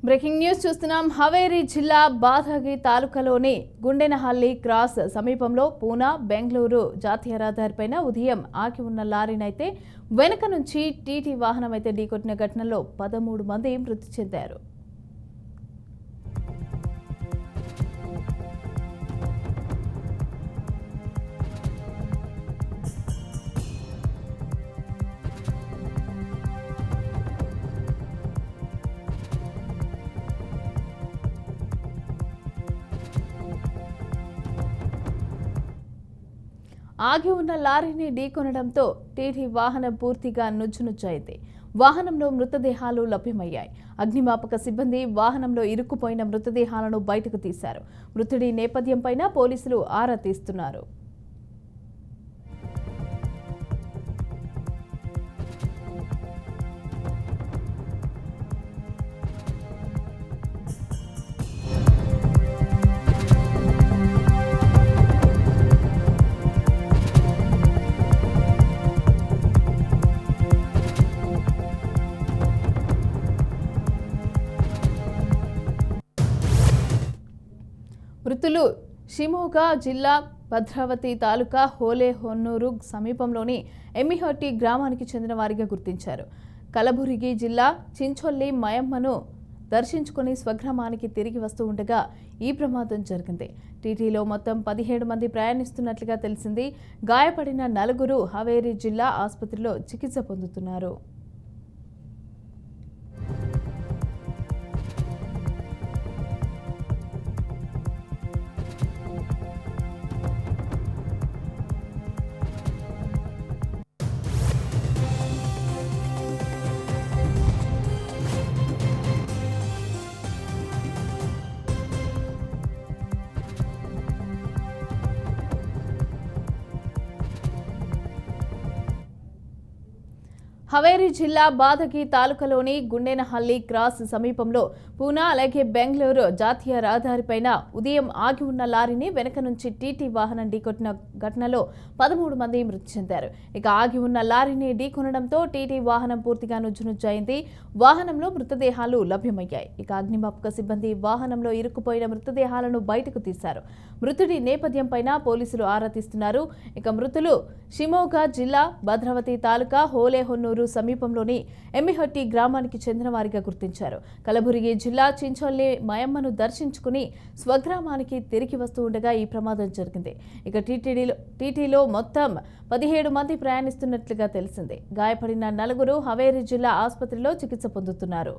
Breaking news చూస్తున్నాం. హవేరీ జిల్లా బాధగి తాలూకాలోని గుండెనహల్లి cross సమీపంలో పూనా బెంగళూరు జాతీయ రహదారిపైన ఉదయం ఆగి ఉన్న లారీనైతే వెనుక నుంచి టీటీ వాహనం అయితే ఢీకొట్టిన ఘటనలో 13 మంది మృతి చెందారు. ఆగి ఉన్న లారీని ఢీకొనడంతో టీటీ వాహనం పూర్తిగా నుజ్జునుజ్జైంది. వాహనంలో మృతదేహాలు లభ్యమయ్యాయి. అగ్నిమాపక సిబ్బంది వాహనంలో ఇరుక్కుపోయిన మృతదేహాలను బయటకు తీశారు. మృతుడి నేపథ్యంపైన పోలీసులు ఆరా తీస్తున్నారు. మృతులు షిమోగా జిల్లా భద్రావతి తాలూకా హోలేహొన్నూరు సమీపంలోని ఎమ్మిహట్టి గ్రామానికి చెందిన వారిగా గుర్తించారు. కలబురిగి జిల్లా చించొల్లి మయమ్మను దర్శించుకుని స్వగ్రామానికి తిరిగి వస్తూ ఉండగా ఈ ప్రమాదం జరిగింది. టీటీలో మొత్తం 17 మంది ప్రయాణిస్తున్నట్లుగా తెలిసింది. గాయపడిన 4 హవేరీ జిల్లా ఆసుపత్రిలో చికిత్స పొందుతున్నారు. హవేరీ జిల్లా బాధగి తాలూకాలోని గుండెనహల్లి క్రాస్ సమీపంలో పూనా అలాగే బెంగళూరు జాతీయ రహదారిపైన ఉదయం ఆగి ఉన్న లారీని వెనక నుంచి టీటీ వాహనం ఢీకొట్టిన ఘటనలో 13 మంది మృతి చెందారు. ఇక ఆగి ఉన్న లారీని ఢీకొనడంతో టీటీ వాహనం పూర్తిగా నుజ్జునుజ్జైంది. వాహనంలో మృతదేహాలు లభ్యమయ్యాయి. ఇక అగ్నిమాపక సిబ్బంది వాహనంలో ఇరుక్కుపోయిన మృతదేహాలను బయటకు తీశారు. మృతుడి నేపథ్యంపైన పోలీసులు ఆరా తీస్తున్నారు. ఇక మృతులు షిమోగా జిల్లా భద్రావతి తాలూకా హోలేహొన్నూరు సమీపంలోని ఎమ్మిహట్టి గ్రామానికి చెందిన వారిగా గుర్తించారు. కలబురిగి జిల్లా చించొల్లి మయమ్మను దర్శించుకుని స్వగ్రామానికి తిరిగి వస్తూ ఉండగా ఈ ప్రమాదం జరిగింది. ఇక టీటీలో మొత్తం 17 మంది ప్రయాణిస్తున్నట్లుగా తెలిసింది. గాయపడిన 4 హవేరీ జిల్లా ఆసుపత్రిలో చికిత్స పొందుతున్నారు.